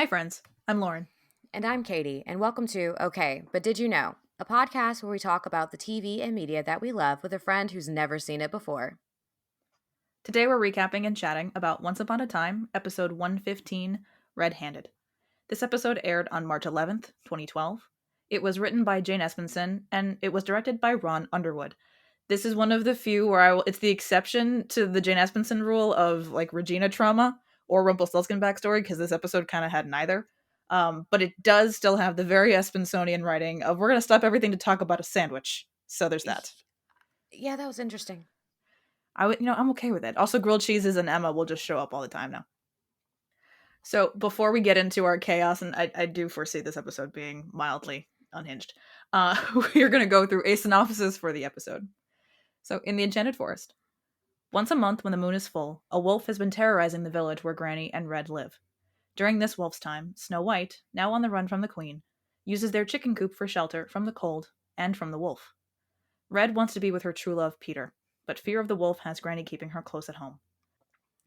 Hi, friends. I'm Lauren. And I'm Katie, and welcome to Okay, But Did You Know? A podcast where we talk about the TV and media that we love with a friend who's never seen it before. Today we're recapping and chatting about Once Upon a Time, episode 115, Red Handed. This episode aired on March 11th, 2012. It was written by Jane Espenson, and it was directed by Ron Underwood. This is one of the few where it's the exception to the Jane Espenson rule of like Regina trauma or Rumpelstiltskin backstory, because this episode kind of had neither. But it does still have the very Espensonian writing of we're going to stop everything to talk about a sandwich. So there's that. Yeah, that was interesting. I'm okay with it. Also, grilled cheeses and Emma will just show up all the time now. So before we get into our chaos, and I do foresee this episode being mildly unhinged, we're going to go through a synopsis for the episode. So in the Enchanted Forest, once a month when the moon is full, a wolf has been terrorizing the village where Granny and Red live. During this wolf's time, Snow White, now on the run from the queen, uses their chicken coop for shelter from the cold and from the wolf. Red wants to be with her true love, Peter, but fear of the wolf has Granny keeping her close at home.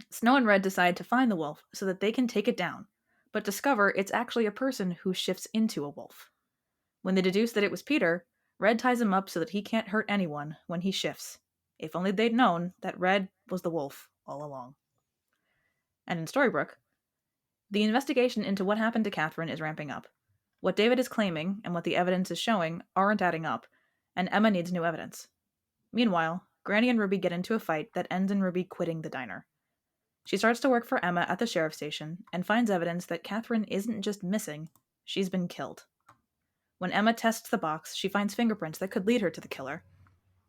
Snow and Red decide to find the wolf so that they can take it down, but discover it's actually a person who shifts into a wolf. When they deduce that it was Peter, Red ties him up so that he can't hurt anyone when he shifts. If only they'd known that Red was the wolf all along. And in Storybrooke, the investigation into what happened to Catherine is ramping up. What David is claiming and what the evidence is showing aren't adding up, and Emma needs new evidence. Meanwhile, Granny and Ruby get into a fight that ends in Ruby quitting the diner. She starts to work for Emma at the sheriff's station and finds evidence that Catherine isn't just missing, she's been killed. When Emma tests the box, she finds fingerprints that could lead her to the killer,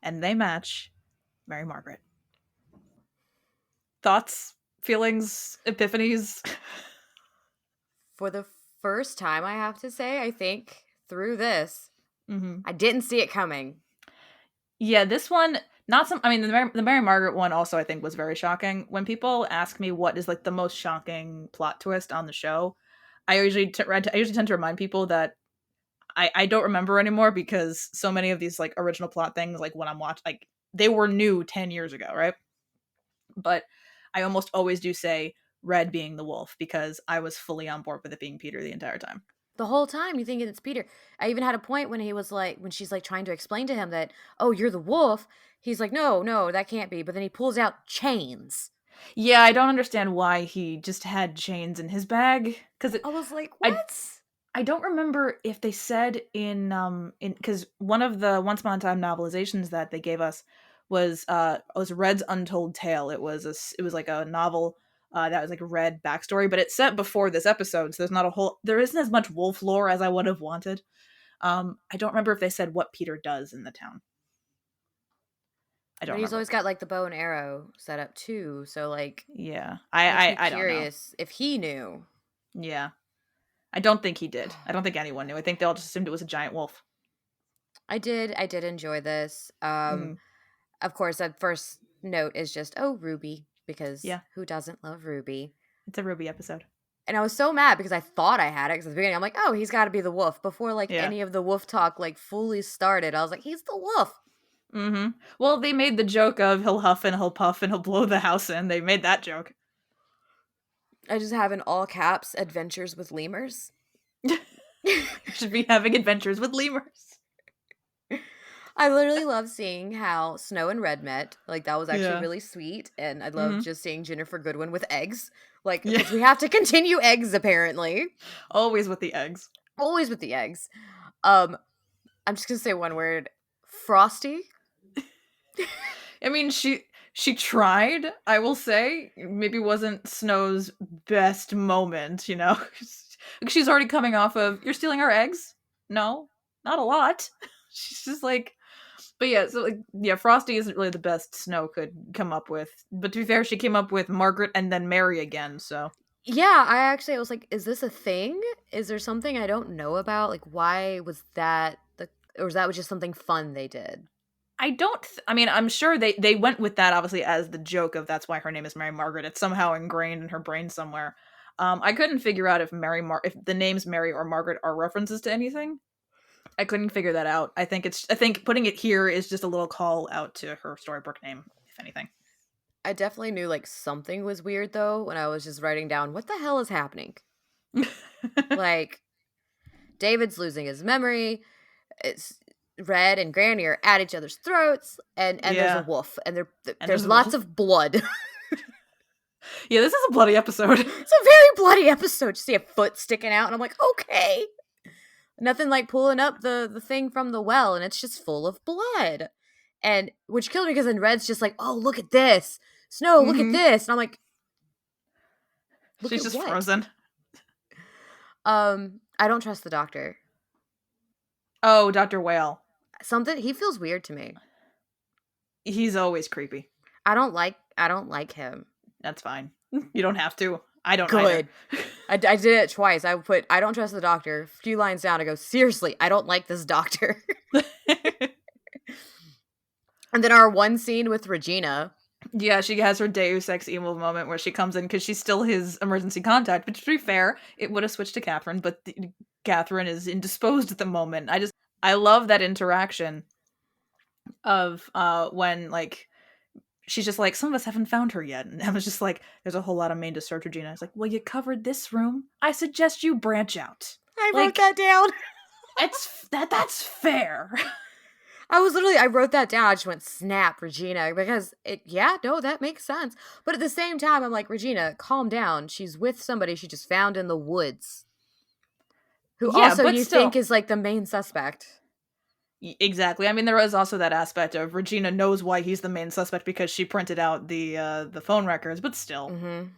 and they match Mary Margaret. Thoughts? Feelings? Epiphanies? For the first time, I have to say, I think, through this, Mm-hmm. I didn't see it coming. Yeah, this one, not some. I mean, the Mary Margaret one also I think was very shocking. When people ask me what is like the most shocking plot twist on the show, I usually tend to remind people that I don't remember anymore because so many of these like original plot things, like when I'm watching, like they were new 10 years ago, right? But I almost always do say Red being the wolf because I was fully on board with it being Peter the entire time. The whole time you think it's Peter. I even had a point when when she's like trying to explain to him that, oh, you're the wolf. He's like, no, no, that can't be. But then he pulls out chains. Yeah, I don't understand why he just had chains in his bag because I was like, I what? I don't remember if they said in because one of the Once Upon a Time novelizations that they gave us was Red's Untold Tale. It was like a novel that was like a Red backstory, but it's set before this episode, so there isn't as much wolf lore as I would have wanted. I don't remember if they said what Peter does in the town. I don't But he's remember. always got like the bow and arrow set up too. So like Yeah, makes me I don't know. curious if he knew. Yeah, I don't think he did. I don't think anyone knew. I think they all just assumed it was a giant wolf. I did enjoy this. Of course, that first note is just, oh, Ruby, because Yeah, who doesn't love Ruby? it's a Ruby episode. And I was so mad because I thought I had it because at the beginning I'm like, oh, he's got to be the wolf. Before like Yeah. any of the wolf talk like fully started, I was like, he's the wolf. Mm-hmm. Well, they made the joke of he'll huff and he'll puff and he'll blow the house in. They made that joke. I just have in all caps adventures with lemurs. You should be having adventures with lemurs. I literally love seeing how Snow and Red met. Like, that was actually Yeah. really sweet. And I love Mm-hmm. just seeing Jennifer Goodwin with eggs. Like, Yeah. because we have to continue eggs, apparently. Always with the eggs. Always with the eggs. I'm just going to say one word. Frosty. I mean, she tried, I will say. Maybe wasn't Snow's best moment, you know? She's already coming off of, you're stealing our eggs? No, not a lot. She's just like, but yeah, so like, yeah, Frosty isn't really the best Snow could come up with. But to be fair, she came up with Margaret and then Mary again, so. Yeah, I was like, is this a thing? Is there something I don't know about? Like, why was that or was that just something fun they did? I mean, I'm sure they went with that obviously as the joke of that's why her name is Mary Margaret. It's somehow ingrained in her brain somewhere. I couldn't figure out if the names Mary or Margaret are references to anything. I couldn't figure that out. I think putting it here is just a little call out to her Storybrooke name, if anything. I definitely knew like something was weird though when I was just writing down what the hell is happening. Like, David's losing his memory. It's Red and Granny are at each other's throats, and there's a Yeah. wolf, and And there's there's a lots wolf. of blood. Yeah, this is a bloody episode. It's a very bloody episode. You see a foot sticking out, and I'm like, okay. Nothing like pulling up the thing from the well, and it's just full of blood. And which killed me because then Red's just like, oh, look at this. Snow, look at Mm-hmm. this. And I'm like, look She's at just what? frozen. I don't trust the doctor. Oh, Dr. Whale. He feels weird to me. He's always creepy. I don't like him. That's fine. You don't have to. I don't Good. either. I did it twice. I put, I don't trust the doctor. A few lines down, I go, seriously, I don't like this doctor. And then our one scene with Regina. Yeah, she has her Deus Ex Evil moment where she comes in because she's still his emergency contact. But to be fair, it would have switched to Catherine, but Catherine is indisposed at the moment. I love that interaction of when like she's just like, some of us haven't found her yet, and I was just like, there's a whole lot of main to search, Regina. It's like, well, you covered this room. I suggest you branch out. I Like, wrote that down. That's fair. I wrote that down. I just went, snap, Regina, because that makes sense. But at the same time, I'm like, Regina, calm down. She's with somebody she just found in the woods. Who Yeah, also but you still, think is like the main suspect. exactly. I mean, there is also that aspect of Regina knows why he's the main suspect because she printed out the phone records, but still. Mm-hmm.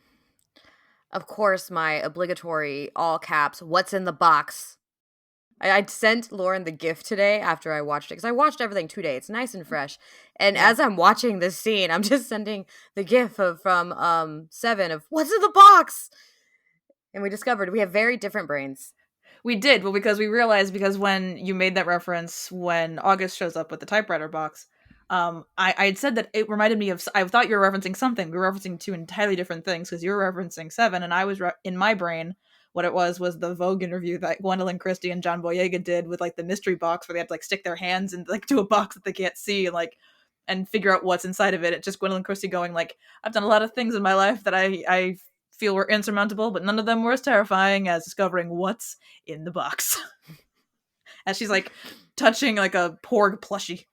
Of course, my obligatory all caps, what's in the box? I sent Lauren the gift today after I watched it, because I watched everything today. It's nice and fresh. And Yeah. as I'm watching this scene, I'm just sending the gif from 7 of what's in the box? And we discovered we have very different brains. We did, well, because we realized, because when you made that reference when August shows up with the typewriter box, I had said that it reminded me of, I thought you were referencing something. We were referencing two entirely different things, because you were referencing 7, and I was, in my brain, what it was the Vogue interview that Gwendolyn Christie and John Boyega did with, like, the mystery box, where they had to, like, stick their hands in, like, to a box that they can't see, and, like, and figure out what's inside of it. It's just Gwendolyn Christie going, like, I've done a lot of things in my life that I feel were insurmountable, but none of them were as terrifying as discovering what's in the box. As she's like touching like a Porg plushie.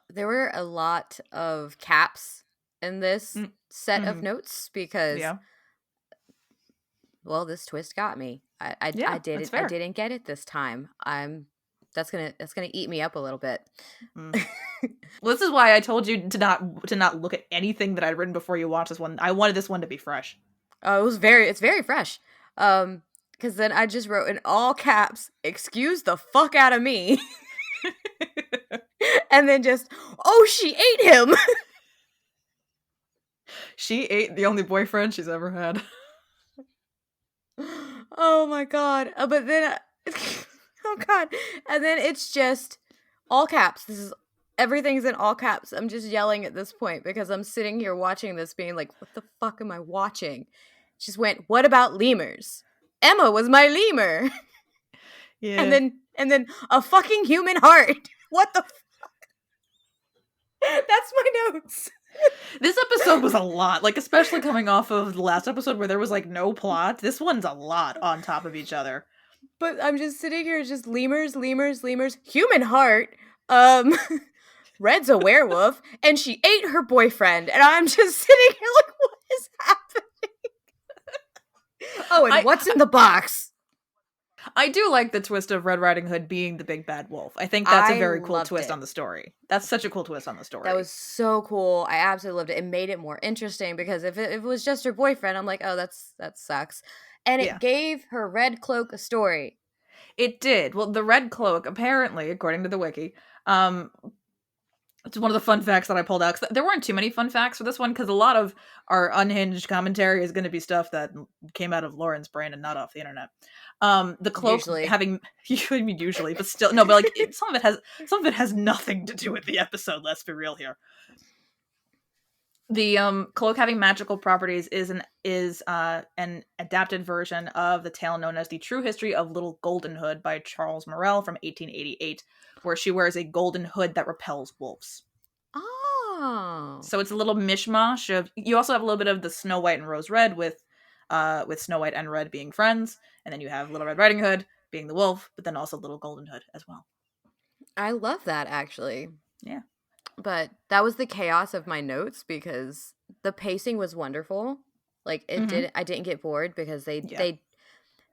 There were a lot of caps in this set of notes because, well, this twist got me. I didn't get it this time. That's gonna eat me up a little bit. Well, this is why I told you to not look at anything that I'd written before you watch this one. I wanted this one to be fresh. It's very fresh. Because then I just wrote in all caps, "Excuse the fuck out of me," and then just, "Oh, she ate him." She ate the only boyfriend she's ever had. Oh my god! But then, oh god! And then it's just all caps. Everything's in all caps. I'm just yelling at this point because I'm sitting here watching this, being like, "What the fuck am I watching?" Just went, "What about lemurs? Emma was my lemur." Yeah. And then a fucking human heart. What the fuck? That's my notes. This episode was a lot, like, especially coming off of the last episode where there was like no plot. This one's a lot on top of each other. But I'm just sitting here, just lemurs, human heart. Red's a werewolf, and she ate her boyfriend, and I'm just sitting here like, what is happening? Oh, and what's in the box? I do like the twist of Red Riding Hood being the big bad wolf. I think that's a very cool twist on the story. That's such a cool twist on the story. That was so cool. I absolutely loved it. It made it more interesting because if it was just her boyfriend, I'm like, oh, that sucks. And it gave her red cloak a story. It did. Well, the red cloak, apparently, according to the wiki, it's one of the fun facts that I pulled out. 'Cause there weren't too many fun facts for this one, because a lot of our unhinged commentary is going to be stuff that came out of Lauren's brain and not off the internet. The cloak usually, but still, no, but like some of it has nothing to do with the episode. Let's be real here. The cloak having magical properties is an adapted version of the tale known as The True History of Little Golden Hood by Charles Morel from 1888, where she wears a golden hood that repels wolves. Oh. So it's a little mishmash of, you also have a little bit of the Snow White and Rose Red with with Snow White and Red being friends, and then you have Little Red Riding Hood being the wolf, but then also Little Golden Hood as well. I love that, actually. Yeah. But that was the chaos of my notes because the pacing was wonderful. Like I didn't get bored because Yeah.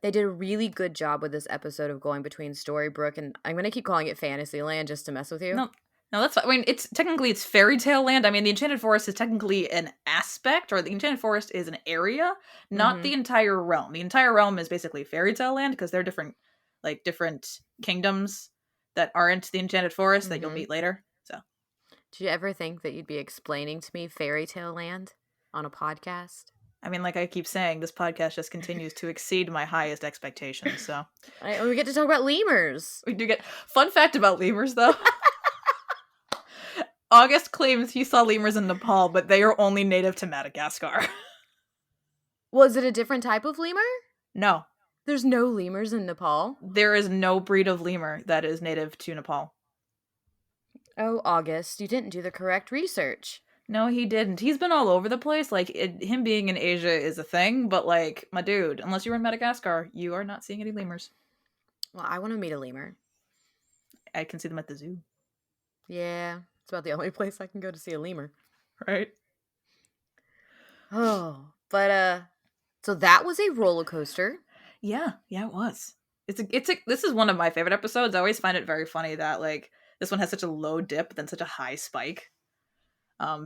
they did a really good job with this episode of going between Storybrooke and I'm gonna keep calling it Fantasyland just to mess with you. No, no, that's fine. I mean, it's fairy tale land. I mean, the Enchanted Forest is technically an aspect, or the Enchanted Forest is an area, not Mm-hmm. the entire realm. The entire realm is basically fairy tale land because they're different kingdoms that aren't the Enchanted Forest that you'll Mm-hmm. meet later. So, Did you ever think that you'd be explaining to me Fairy Tale Land on a podcast? I mean, like I keep saying, this podcast just continues to exceed my highest expectations. So, We get to talk about lemurs. we do get fun fact about lemurs, though. August claims he saw lemurs in Nepal, but they are only native to Madagascar. Was it a different type of lemur? No, There's no lemurs in Nepal. there is no breed of lemur that is native to Nepal. Oh, August, you didn't do the correct research. No, he didn't. He's been all over the place. Like, him being in Asia is a thing, but, like, my dude, unless you're in Madagascar, you are not seeing any lemurs. Well, I want to meet a lemur. I can see them at the zoo. Yeah, it's about the only place I can go to see a lemur. Right? Oh, but so that was a roller coaster. Yeah, it was. This is one of my favorite episodes. I always find it very funny that, like, this one has such a low dip, then such a high spike.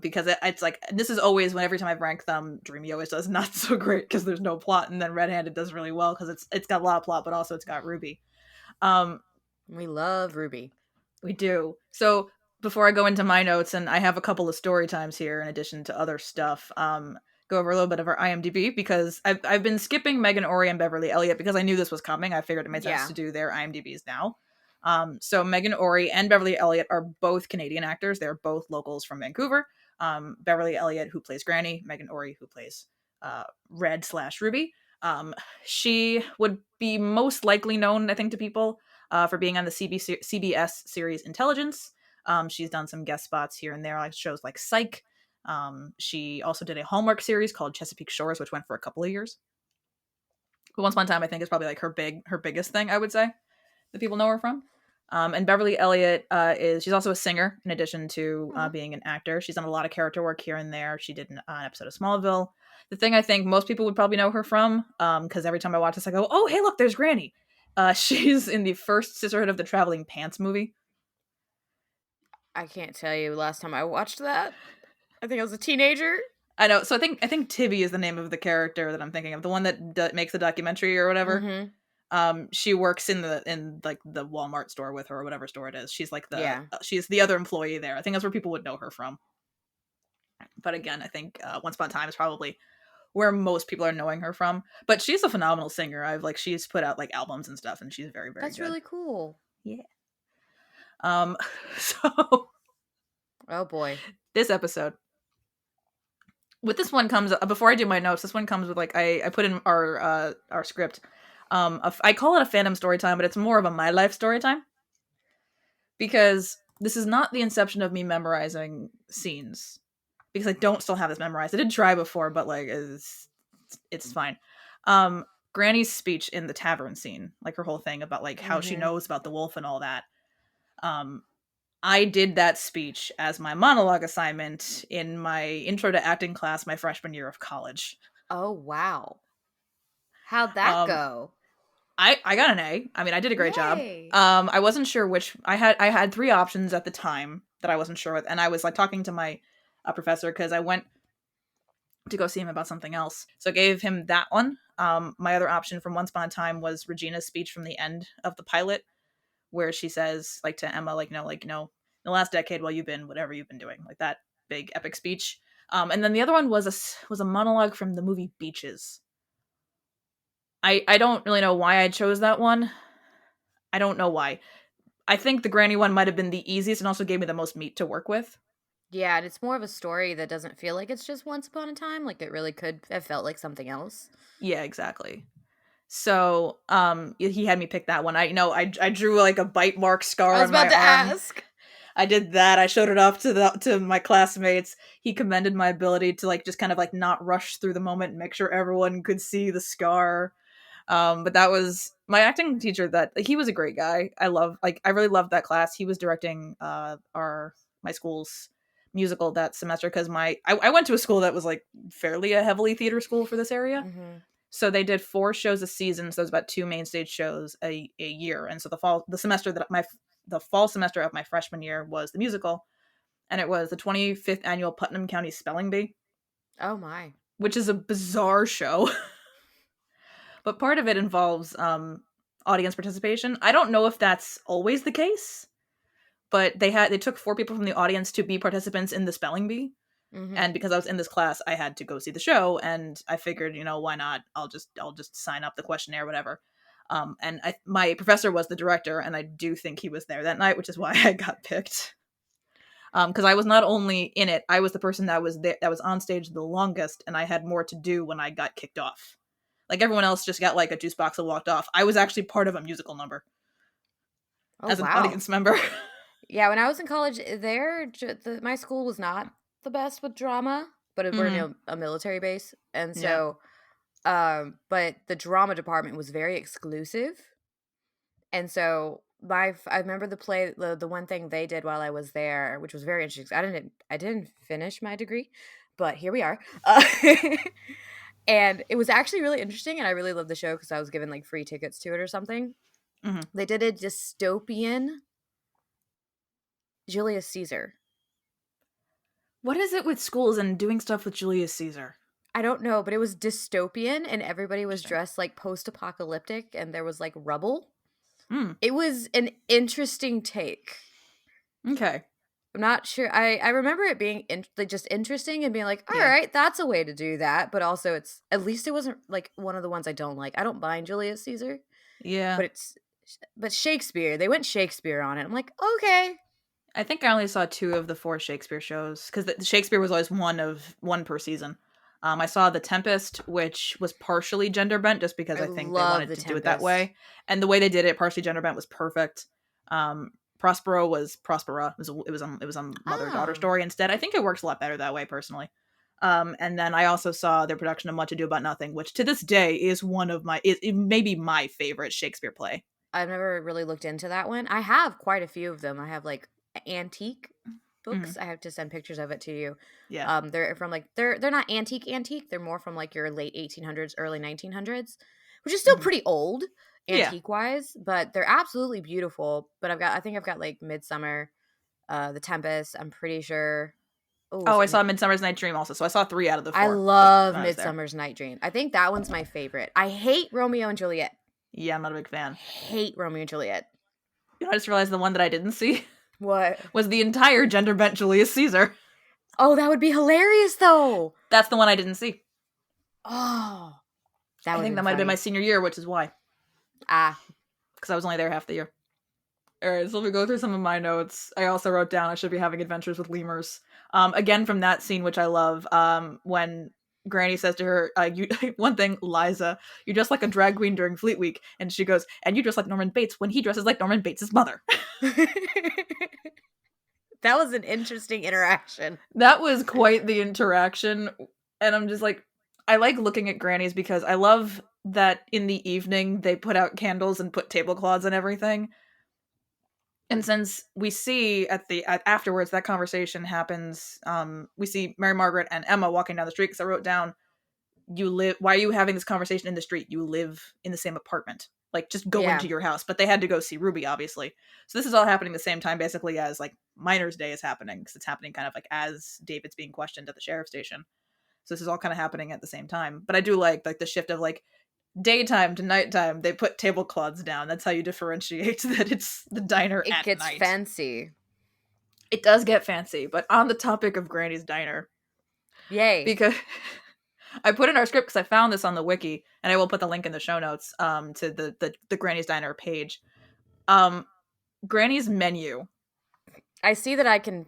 Because it's like, this is always, when every time I've ranked them, Dreamy always does not so great because there's no plot, and then Red Handed does really well because it's got a lot of plot, but also it's got Ruby. We love Ruby. We do. So before I go into my notes, and I have a couple of story times here in addition to other stuff, go over a little bit of our IMDb because I've been skipping Megan Ori and Beverly Elliott because I knew this was coming. I figured it made sense to do their IMDb's now. So Megan Ori and Beverly Elliott are both Canadian actors. They're both locals from Vancouver. Beverly Elliott, who plays Granny, Megan Ori, who plays Red/Ruby. She would be most likely known, I think, to people for being on the CBS series Intelligence. She's done some guest spots here and there, like shows like Psych. She also did a Hallmark series called Chesapeake Shores, which went for a couple of years. But Once Upon a Time, I think, is probably like her biggest thing, I would say, that people know her from. And Beverly Elliott she's also a singer in addition to being an actor. She's done a lot of character work here and there. She did an episode of Smallville. The thing I think most people would probably know her from, because every time I watch this, I go, oh, hey, look, there's Granny. She's in the first Sisterhood of the Traveling Pants movie. I can't tell you last time I watched that. I think I was a teenager. I know. So I think Tibby is the name of the character that I'm thinking of, the one that makes the documentary or whatever. Mm-hmm. She works in the Walmart store with her, or whatever store it is. She's like she's the other employee there. I think that's where people would know her from. But again, I think Once Upon a Time is probably where most people are knowing her from. But she's a phenomenal singer. She's put out like albums and stuff, and she's very, very That's good. really cool. Yeah. So oh boy, this episode. With this one comes before I do my notes. This one comes with like I put in our script. I call it a fandom story time, but it's more of a my life story time because this is not the inception of me memorizing scenes because I don't still have this memorized. I did try before, but like it's fine. Granny's speech in the tavern scene, like her whole thing about like how she knows about the wolf and all that. I did that speech as my monologue assignment in my intro to acting class my freshman year of college. Oh, wow. How'd that go? I got an A. I mean, I did a great job. I wasn't sure which. I had three options at the time that I wasn't sure with, and I was like talking to my professor because I went to go see him about something else. So I gave him that one. My other option from Once Upon a Time was Regina's speech from the end of the pilot, where she says, like, to Emma, in the last decade, while you've been whatever you've been doing, like that big epic speech. And then the other one was a monologue from the movie Beaches. I don't really know why I chose that one. I don't know why. I think the Granny one might have been the easiest and also gave me the most meat to work with. Yeah, and it's more of a story that doesn't feel like it's just Once Upon a Time. Like, it really could have felt like something else. Yeah, exactly. So, he had me pick that one. I drew like a bite mark scar on my arm. I was about to ask. I did that. I showed it off to my classmates. He commended my ability to like just kind of like not rush through the moment and make sure everyone could see the scar. But that was my acting teacher. That like, he was a great guy. I really loved that class. He was directing our my school's musical that semester because I went to a school that was like fairly a heavily theater school for this area. Mm-hmm. So they did 4 shows a season. So it was about 2 main stage shows a year. And so the fall semester of my freshman year was the musical, and it was the 25th annual Putnam County Spelling Bee, Oh my. which is a bizarre show. But part of it involves audience participation. I don't know if that's always the case, but they took 4 people from the audience to be participants in the spelling bee. Mm-hmm. And because I was in this class, I had to go see the show, and I figured, why not? I'll just sign up the questionnaire, whatever. My professor was the director, and I do think he was there that night, which is why I got picked. Because I was not only in it, I was the person that was there, that was on stage the longest, and I had more to do when I got kicked off. Like everyone else just got like a juice box and walked off. I was actually part of a musical number Oh as an wow. audience member. Yeah, when I was in college, my school was not the best with drama, but we're in a military base, and so, but the drama department was very exclusive, and so I remember the one thing they did while I was there, which was very interesting. I didn't finish my degree, but here we are, and it was actually really interesting, and I really loved the show because I was given like free tickets to it or something. Mm-hmm. They did a dystopian Julius Caesar. What is it with schools and doing stuff with Julius Caesar? I don't know, but it was dystopian and everybody was dressed like post-apocalyptic and there was like rubble. It was an interesting take. Okay. I'm not sure. I remember it being just interesting and being like, all right, that's a way to do that. But also at least it wasn't like one of the ones I don't like. I don't mind Julius Caesar. Yeah. But Shakespeare, they went Shakespeare on it. I'm like, okay. I think I only saw 2 of the 4 Shakespeare shows because Shakespeare was always one per season. I saw The Tempest, which was partially gender bent just because I think they wanted to do it that way. And the way they did it, partially gender bent, was perfect. Prospero was Prospera. It was a mother-daughter story instead. I think it works a lot better that way, personally. And then I also saw their production of Much Ado About Nothing, which to this day is maybe my favorite Shakespeare play. I've never really looked into that one. I have quite a few of them. I have like antique books. I have to send pictures of it to you. Yeah. They're from like they're not antique. They're more from like your late 1800s, early 1900s, which is still pretty old antique wise, but they're absolutely beautiful. But I think I've got like Midsummer, The Tempest. I'm pretty sure. I saw Midsummer's Night Dream also. So I saw 3 out of the 4. I love Midsummer's Night Dream. I think that one's my favorite. I hate Romeo and Juliet. Yeah, I'm not a big fan. Hate Romeo and Juliet. I just realized the one that I didn't see. What? Was the entire gender bent Julius Caesar. Oh, that would be hilarious, though. That's the one I didn't see. Oh. I think that might have been my senior year, which is why. Because I was only there half the year. Alright, so let me go through some of my notes. I also wrote down I should be having adventures with lemurs. Again, from that scene, which I love, when Granny says to her, one thing, Liza, you dress like a drag queen during Fleet Week. And she goes, and you dress like Norman Bates when he dresses like Norman Bates' mother. That was an interesting interaction. That was quite the interaction. And I'm just like, I like looking at grannies because I love that in the evening they put out candles and put tablecloths and everything. And since we see afterwards that conversation happens, we see Mary Margaret and Emma walking down the street because I wrote down, why are you having this conversation in the street? You live in the same apartment. Like, just go into your house. But they had to go see Ruby, obviously. So this is all happening the same time, basically, as, like, Miner's Day is happening. Because it's happening kind of, like, as David's being questioned at the sheriff's station. So this is all kind of happening at the same time. But I do like the shift of, like, daytime to nighttime. They put tablecloths down. That's how you differentiate that it's the diner at night. It gets fancy. It does get fancy. But on the topic of Granny's Diner. Yay. Because... I put in our script because I found this on the wiki, and I will put the link in the show notes to the Granny's Diner page. Granny's menu. I see that I can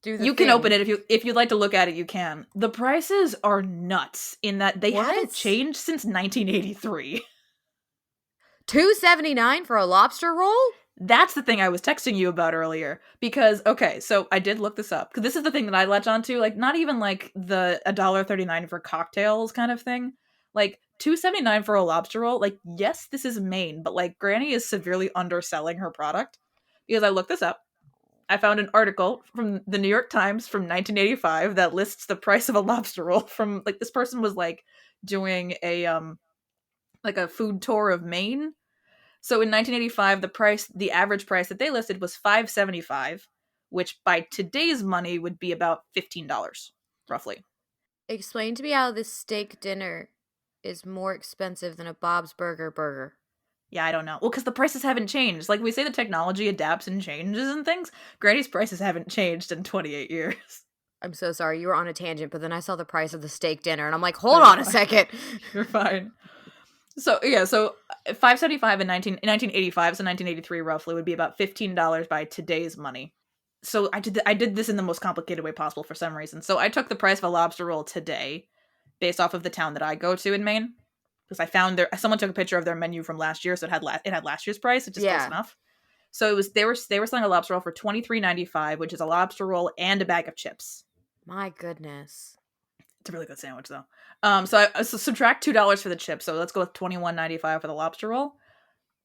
do the You can open it if you'd like to look at it, you can. The prices are nuts in that they haven't changed since 1983. $2.79 for a lobster roll? That's the thing I was texting you about earlier. Because, okay, so I did look this up. Because this is the thing that I latch onto. Like, not even like the $1.39 for cocktails kind of thing. Like, $2.79 for a lobster roll. Like, yes, this is Maine, but like, Granny is severely underselling her product. Because I looked this up. I found an article from the New York Times from 1985 that lists the price of a lobster roll from, like, this person was like doing like a food tour of Maine. So in 1985, the average price that they listed was $5.75, which by today's money would be about $15, roughly. Explain to me how this steak dinner is more expensive than a Bob's Burger. Yeah, I don't know. Well, because the prices haven't changed. Like we say, the technology adapts and changes and things. Granny's prices haven't changed in 28 years. I'm so sorry. You were on a tangent, but then I saw the price of the steak dinner, and I'm like, hold No, you're on a fine. second. You're fine. So yeah, so $5.75 in 1985, so 1983 roughly would be about $15 by today's money. So I did this in the most complicated way possible for some reason. So I took the price of a lobster roll today, based off of the town that I go to in Maine, because I found someone took a picture of their menu from last year, so it had last year's price. It's just close enough. So it was they were selling a lobster roll for $23.95, which is a lobster roll and a bag of chips. My goodness. It's a really good sandwich, though. So subtract $2 for the chips. So let's go with $21.95 for the lobster roll.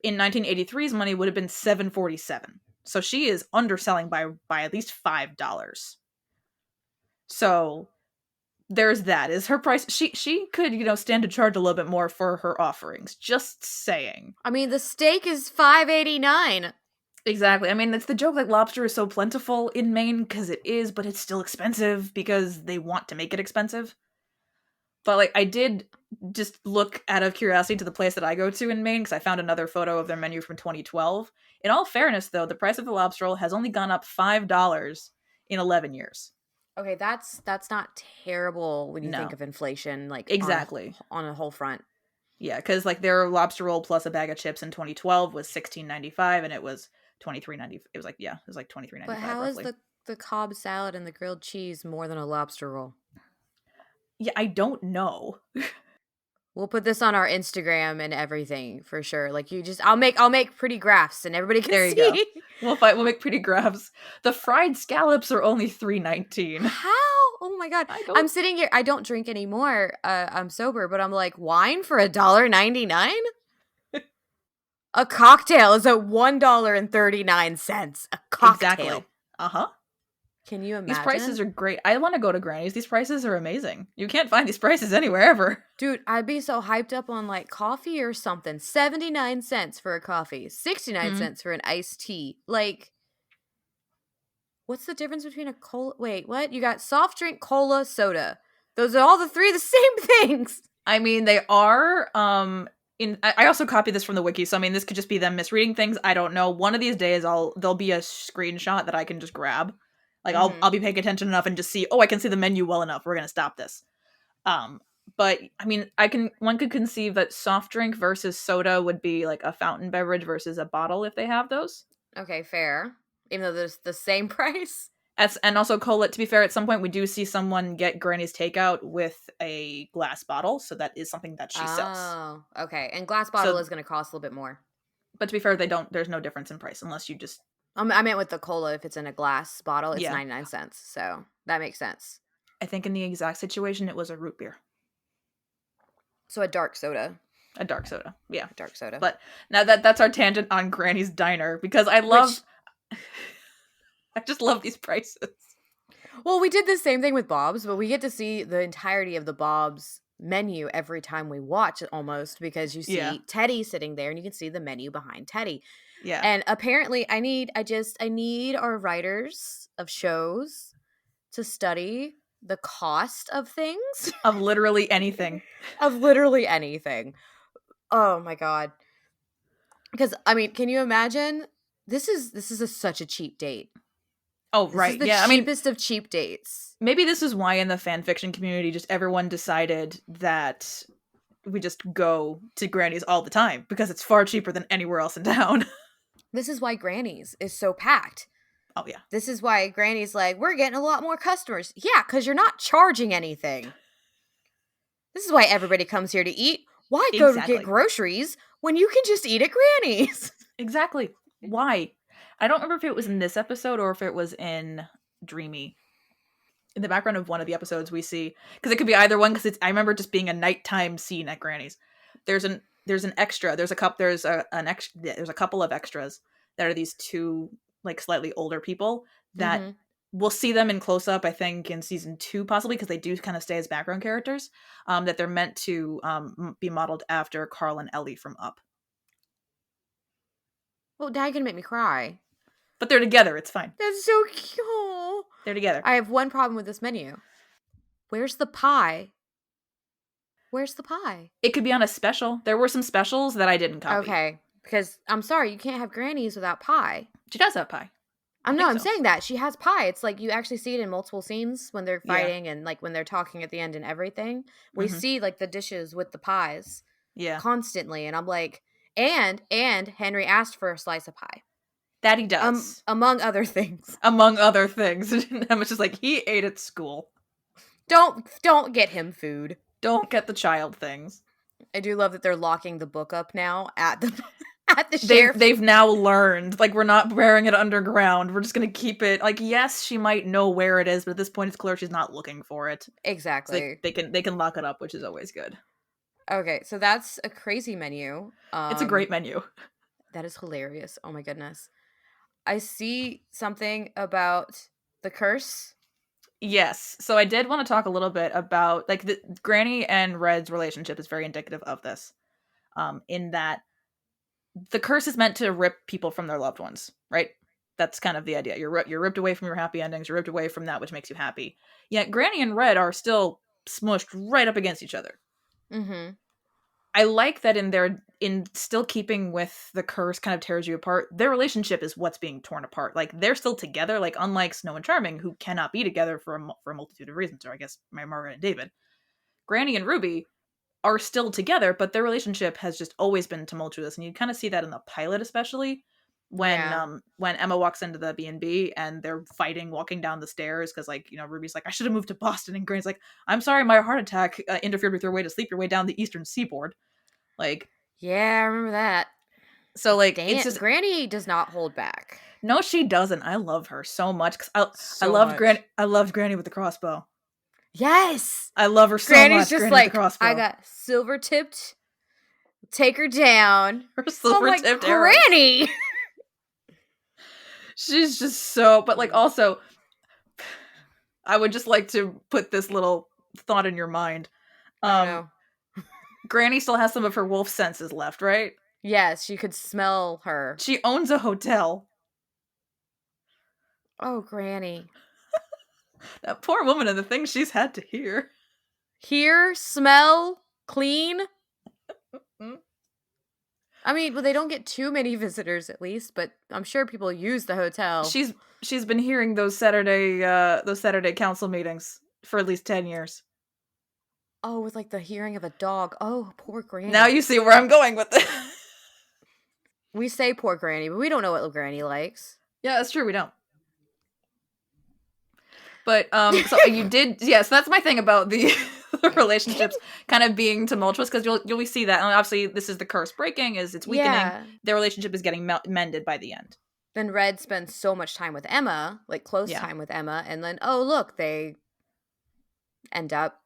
In 1983's money would have been $7.47. So she is underselling by at least $5. So there's that. Is her price? She could stand to charge a little bit more for her offerings. Just saying. I mean, the steak is $5.89. Exactly. I mean, it's the joke that lobster is so plentiful in Maine because it is, but it's still expensive because they want to make it expensive. But like, I did just look out of curiosity to the place that I go to in Maine because I found another photo of their menu from 2012. In all fairness, though, the price of the lobster roll has only gone up $5 in 11 years. Okay, that's not terrible when you think No. of inflation, like Exactly. on a whole front. Yeah, because like their lobster roll plus a bag of chips in 2012 was $16.95, and it was $23.90. It was like $23.95. But how roughly. is the Cobb salad and the grilled cheese more than a lobster roll? Yeah, I don't know. We'll put this on our Instagram and everything for sure. Like I'll make pretty graphs and everybody can There you see. go. We'll make pretty graphs. The fried scallops are only $3.19. How? Oh my god! I'm sitting here. I don't drink anymore. I'm sober, but I'm like, wine for $1.99. A cocktail is at $1.39. A cocktail. Exactly. Can you imagine? These prices are great. I want to go to Granny's. These prices are amazing. You can't find these prices anywhere ever. Dude, I'd be so hyped up on like coffee or something. 79 cents for a coffee. 69 cents for an iced tea. Like, what's the difference between a cola? Wait, what? You got soft drink, cola, soda. Those are all the three the same things. I mean, they are. I also copied this from the wiki, so I mean, this could just be them misreading things. I don't know. One of these days, there'll be a screenshot that I can just grab. Like I'll be paying attention enough and just see. Oh, I can see the menu well enough. We're gonna stop this. But I mean, one could conceive that soft drink versus soda would be like a fountain beverage versus a bottle if they have those. Okay, fair. Even though there's the same price. And also cola. To be fair, at some point we do see someone get Granny's takeout with a glass bottle, so that is something that she sells. Oh, okay. And glass bottle is going to cost a little bit more. But to be fair, there's no difference in price unless you just. I meant with the cola, if it's in a glass bottle, it's 99 cents. So that makes sense. I think in the exact situation, it was a root beer. So a dark soda. A dark soda, yeah. A dark soda. But now that's our tangent on Granny's Diner, because I just love these prices. Well, we did the same thing with Bob's, but we get to see the entirety of the Bob's menu every time we watch it almost, because you see Teddy sitting there and you can see the menu behind Teddy. Yeah. And apparently I need our writers of shows to study the cost of things. Of literally anything. Of literally anything. Oh my god. Because I mean, can you imagine? This is such a cheap date. Oh, right. This is the cheapest of cheap dates. Maybe this is why in the fan fiction community just everyone decided that we just go to Granny's all the time, because it's far cheaper than anywhere else in town. This is why Granny's is so packed. Oh, yeah. This is why Granny's like, we're getting a lot more customers. Yeah, because you're not charging anything. This is why everybody comes here to eat. Why go to get groceries when you can just eat at Granny's? Exactly. Why? I don't remember if it was in this episode or if it was in Dreamy. In the background of one of the episodes we see, because it could be either one, because I remember just being a nighttime scene at Granny's. There's an extra. There's a couple of extras that are these two like slightly older people that Mm-hmm. we'll see them in close up, I think, in season 2, possibly, because they do kind of stay as background characters. That they're meant to be modeled after Carl and Ellie from Up. Well, now you're gonna make me cry. But they're together. It's fine. That's so cute. They're together. I have one problem with this menu. Where's the pie? Where's the pie? It could be on a special. There were some specials that I didn't copy. Okay, because I'm sorry, you can't have Granny's without pie. She does have pie. I'm so. saying that she has pie. It's like you actually see it in multiple scenes when they're fighting and like when they're talking at the end and everything. We see like the dishes with the pies, constantly, and I'm like, and Henry asked for a slice of pie. That he does, among other things. Among other things, Emma's just like, he ate at school. Don't get him food. Don't get the child things. I do love that they're locking the book up now at the sheriff. They've now learned, like, we're not wearing it underground. We're just gonna keep it. Like, yes, she might know where it is, but at this point, it's clear she's not looking for it. Exactly. So they can lock it up, which is always good. Okay, so that's a crazy menu. It's a great menu. That is hilarious. Oh my goodness. I see something about the curse. Yes. So I did want to talk a little bit about, like, the Granny and Red's relationship is very indicative of this. In that the curse is meant to rip people from their loved ones, right? That's kind of the idea. You're ripped away from your happy endings. You're ripped away from that which makes you happy. Yet Granny and Red are still smushed right up against each other. Mm-hmm. I like that in still keeping with the curse kind of tears you apart. Their relationship is what's being torn apart. Like, they're still together. Like, unlike Snow and Charming, who cannot be together for a multitude of reasons, or I guess Margaret and David. Granny and Ruby are still together, but their relationship has just always been tumultuous, and you kind of see that in the pilot, especially when Emma walks into the B&B and they're fighting walking down the stairs because, like, you know, Ruby's like, I should have moved to Boston, and Granny's like, I'm sorry, my heart attack interfered with your way to sleep your way down the eastern seaboard. Like, yeah, I remember that. So, like, it's just, Granny does not hold back. No, she doesn't. I love her so much because I love Granny. I love Granny with the crossbow. Yes, I love her so Granny's much. Just Granny like, with the crossbow. I got silver tipped. Take her down. Her silver tipped arrow. Granny. She's just so. But, like, also, I would just like to put this little thought in your mind. Granny still has some of her wolf senses left, right? Yes, she could smell her. She owns a hotel. Oh, Granny. That poor woman and the things she's had to hear. Hear, smell, clean. I mean, well, they don't get too many visitors, at least, but I'm sure people use the hotel. She's been hearing those Saturday council meetings for at least 10 years. Oh, with like the hearing of a dog. Oh, poor Granny. Now you see where I'm going with this. We say poor Granny, but we don't know what Granny likes. Yeah, that's true. We don't. But so you did, so that's my thing about the relationships kind of being tumultuous, because you'll see that, and obviously this is the curse breaking, is it's weakening. Yeah. Their relationship is getting mended by the end. Then Red spends so much time with Emma, like close time with Emma, and then look, they end up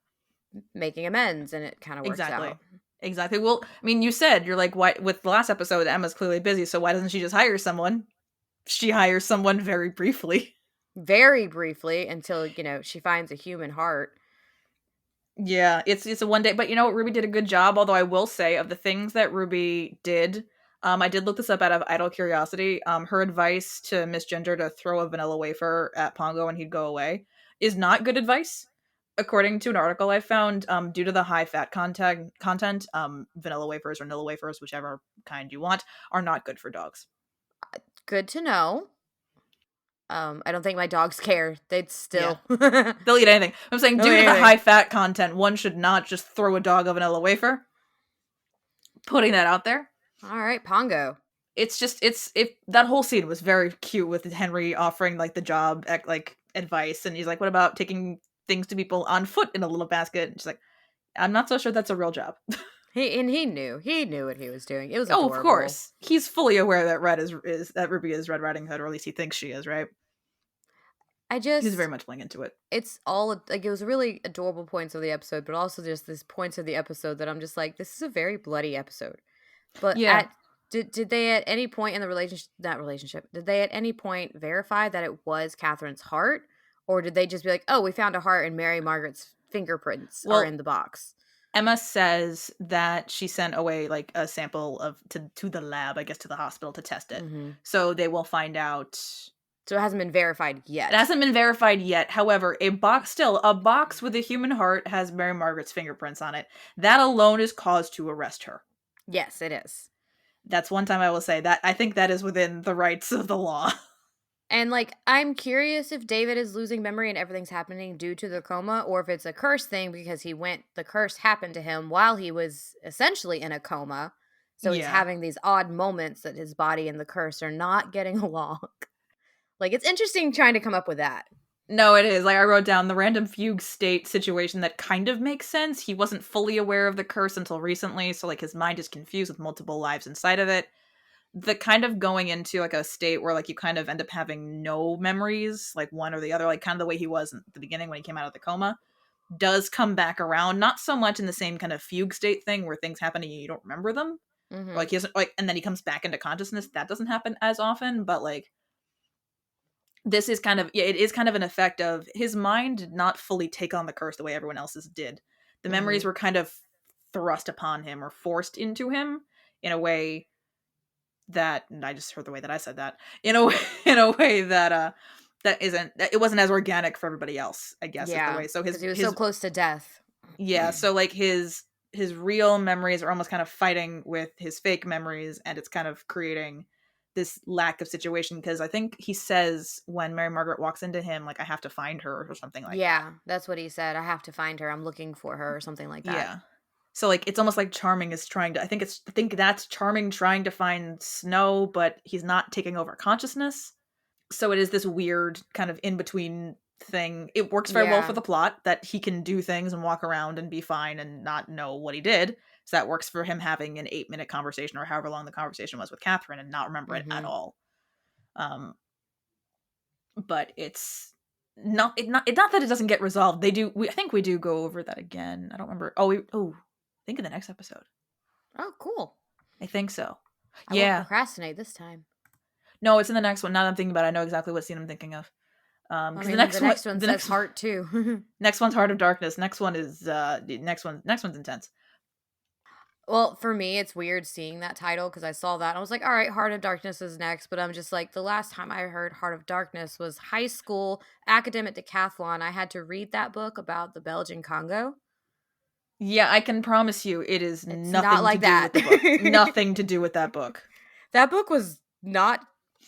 making amends, and it kind of works out. Exactly. Well, I mean, you said, you're like, why with the last episode, Emma's clearly busy, so why doesn't she just hire someone? She hires someone very briefly. Very briefly, until, you know, she finds a human heart. Yeah, it's a one day, but you know what, Ruby did a good job, although I will say, of the things that Ruby did, I did look this up out of idle curiosity, her advice to Miss Ginger to throw a vanilla wafer at Pongo and he'd go away is not good advice. According to an article I found, due to the high fat content, vanilla wafers or Nilla wafers, whichever kind you want, are not good for dogs. Good to know. I don't think my dogs care. They'd still... Yeah. They'll eat anything. I'm saying, due to the high fat content, one should not just throw a dog a vanilla wafer. Putting that out there. All right, Pongo. It's just, that whole scene was very cute with Henry offering, like, the job, like, advice, and he's like, what about taking things to people on foot in a little basket? And she's like, I'm not so sure that's a real job. He knew what he was doing. It was Oh, of adorable. course. He's fully aware that Red is that Ruby is Red Riding Hood, or at least he thinks she is, right? I He's very just much playing into it. it's all like it was really adorable points of the episode, but also just these points of the episode that I'm just like, this is a very bloody episode. But Yeah. at did they at any point in the relationship did they at any point verify that it was Catherine's heart, or did they just be like, oh, we found a heart and Mary Margaret's fingerprints are Well, in the box? Emma says that she sent away like a sample of to the lab, I guess to the hospital to test it. Mm-hmm. So they will find out. So it hasn't been verified yet. It hasn't been verified yet. However, a box with a human heart has Mary Margaret's fingerprints on it. That alone is cause to arrest her. Yes, it is. That's one time I will say that I think that is within the rights of the law. And like, I'm curious if David is losing memory and everything's happening due to the coma, or if it's a curse thing because the curse happened to him while he was essentially in a coma. So he's Yeah. having these odd moments that his body and the curse are not getting along. Like, it's interesting trying to come up with that. No, it is. Like, I wrote down the random fugue state situation that kind of makes sense. He wasn't fully aware of the curse until recently, so like his mind is confused with multiple lives inside of it. The kind of going into like a state where like you kind of end up having no memories, like one or the other, like kind of the way he was at the beginning when he came out of the coma, does come back around. Not so much in the same kind of fugue state thing where things happen and you don't remember them. Mm-hmm. Like he doesn't like, and then he comes back into consciousness. That doesn't happen as often, but like this is kind of it is kind of an effect of his mind did not fully take on the curse the way everyone else's did. The memories were kind of thrust upon him or forced into him in a way that, and I just heard the way that I said that, in a way that it wasn't as organic for everybody else, I guess. Yeah, is the way. So he was so close to death. Yeah, so like his real memories are almost kind of fighting with his fake memories, and it's kind of creating this lack of situation, because I think he says when Mary Margaret walks into him, like, I have to find her or something like that. Yeah, that's what he said. I have to find her. I'm looking for her or something like that. Yeah. So like it's almost like Charming is trying to I think that's Charming trying to find Snow, but he's not taking over consciousness. So it is this weird kind of in between thing. It works very well for the plot that he can do things and walk around and be fine and not know what he did. So that works for him having an 8-minute conversation or however long the conversation was with Catherine and not remember it at all. But it's not that it doesn't get resolved. I think we do go over that again. I don't remember. I think in the next episode. Oh, cool. I think so. I won't procrastinate this time. No, it's in the next one. Now that I'm thinking about it, I know exactly what scene I'm thinking of. Because the next one says Heart too. Next one's Heart of Darkness. Next one is next one's intense. Well, for me, it's weird seeing that title because I saw that and I was like, all right, Heart of Darkness is next. But I'm just like, the last time I heard Heart of Darkness was high school academic decathlon. I had to read that book about the Belgian Congo. Yeah, I can promise you it is nothing not like to that. Do with the book. Nothing to do with that book. That book was not,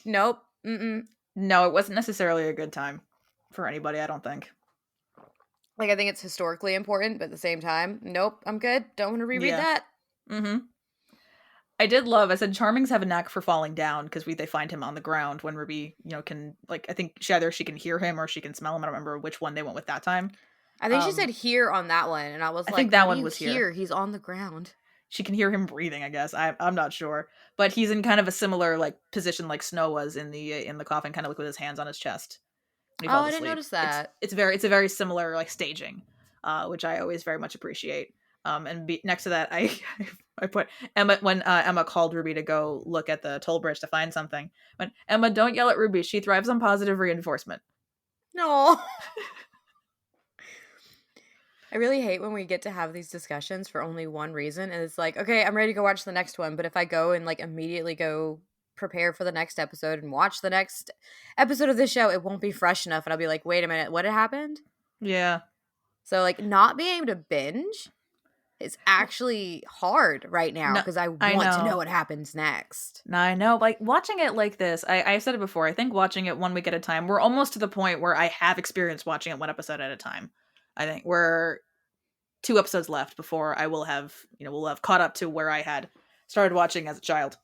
nope. Mm-mm. No, it wasn't necessarily a good time for anybody, I don't think. Like, I think it's historically important, but at the same time, nope, I'm good. Don't want to reread that. Mm-hmm. I said Charmings have a knack for falling down because they find him on the ground when Ruby, can, like, I think she can hear him or she can smell him. I don't remember which one they went with that time. I think she said here on that one, and I was I like, think that one was here. He's on the ground. She can hear him breathing, I guess. I'm not sure. But he's in kind of a similar, like, position like Snow was in the coffin, kind of like with his hands on his chest. I didn't notice that. It's a very similar, like, staging, which I always very much appreciate. Next to that, I put Emma when Emma called Ruby to go look at the toll bridge to find something. When Emma, don't yell at Ruby. She thrives on positive reinforcement. No. I really hate when we get to have these discussions for only one reason, and it's like, okay, I'm ready to go watch the next one, but if I go and like immediately go prepare for the next episode and watch the next episode of this show, it won't be fresh enough, and I'll be like, wait a minute, what had happened? Yeah. So like not being able to binge is actually hard right now because I want to know what happens next. I know. Like, watching it like this, I've said it before, I think watching it 1 week at a time, we're almost to the point where I have experience watching it one episode at a time. I think we're 2 episodes left before I will have, we'll have caught up to where I had started watching as a child.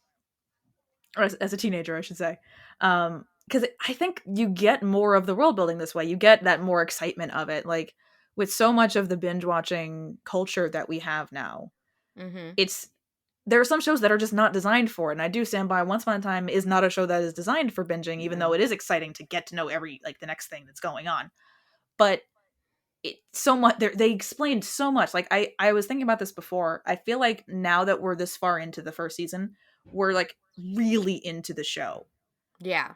Or as a teenager, I should say. Because I think you get more of the world building this way. You get that more excitement of it. Like, with so much of the binge watching culture that we have now, Mm-hmm. It's there are some shows that are just not designed for it, and I do stand by Once Upon a Time is not a show that is designed for binging, even though No. it is exciting to get to know every like the next thing that's going on. But it so much they explained so much. Like I was thinking about this before. I feel like now that we're this far into the first season, we're like really into the show. Yeah.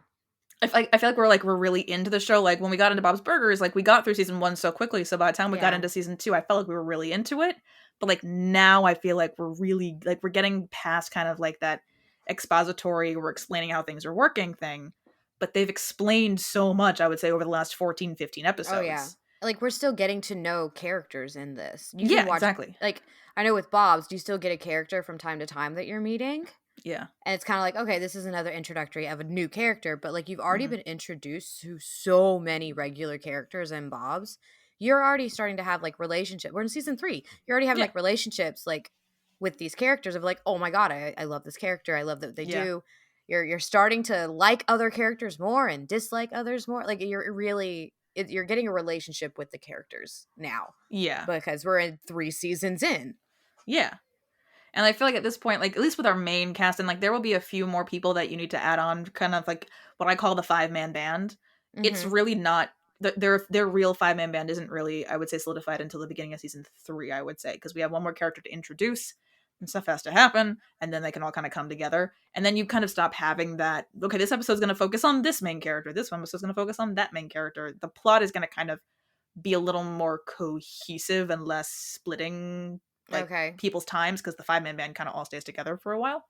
I feel like we're really into the show. Like when we got into Bob's Burgers, like we got through season 1 so quickly. So by the time we got Yeah. into season 2, I felt like we were really into it. But like now, I feel like we're really like we're getting past kind of like that expository, we're explaining how things are working thing. But they've explained so much, I would say, over the last 14, 15 Oh yeah. episodes. Like we're still getting to know characters in this. You can Yeah, watch exactly. like I know with Bob's, you still get a character from time to time that you're meeting. Yeah. And it's kind of like, okay, this is another introductory of a new character, but like you've already Hmm. been introduced to so many regular characters in Bob's. You're already starting to have like relationship. We're in season 3. You're already having Yeah. like relationships like with these characters of like, oh my god, I love this character. I love that they Yeah. do. You're starting to like other characters more and dislike others more. Like you're really you're getting a relationship with the characters now Yeah. because we're in 3 seasons in. Yeah. And I feel like at this point, like at least with our main cast, and like there will be a few more people that you need to add on, kind of like what I call the 5-man band. It's Mhm. really not their real 5-man band isn't really, I would say, solidified until the beginning of season 3. I would say, because we have one more character to introduce, and stuff has to happen, and then they can all kind of come together, and then you kind of stop having that. Okay, this episode's going to focus on this main character. This one episode's going to focus on that main character. The plot is going to kind of be a little more cohesive and less splitting like Okay. people's times, because the 5-man band kind of all stays together for a while.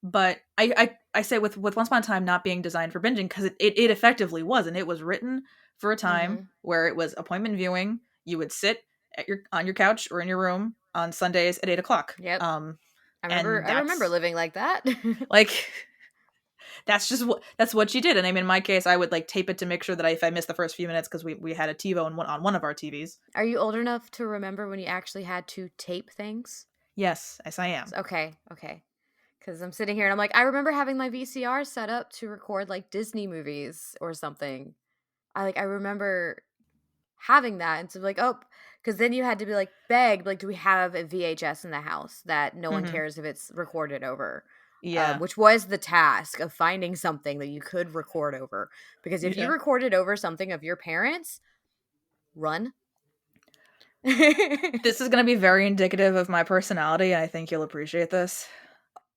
But I say with Once Upon a Time not being designed for binging, because it effectively was, and it was written for a time Mhm. where it was appointment viewing. You would sit at your on your couch or in your room on Sundays at 8 o'clock. Yep. And I remember that's living like that. like that's what she did. And I mean, in my case, I would like tape it to make sure that if I missed the first few minutes, because we had a TiVo on one of our TVs. Are you old enough to remember when you actually had to tape things? Yes, I am. Okay, okay. Because I'm sitting here and I'm like, I remember having my VCR set up to record like Disney movies or something. I remember having that, and so like, oh, because then you had to be like begged, like, do we have a VHS in the house that no one Hmm. cares if it's recorded over? Yeah, Which was the task of finding something that you could record over. Because if you yeah. recorded over something of your parents, run. This is going to be very indicative of my personality, and I think you'll appreciate this.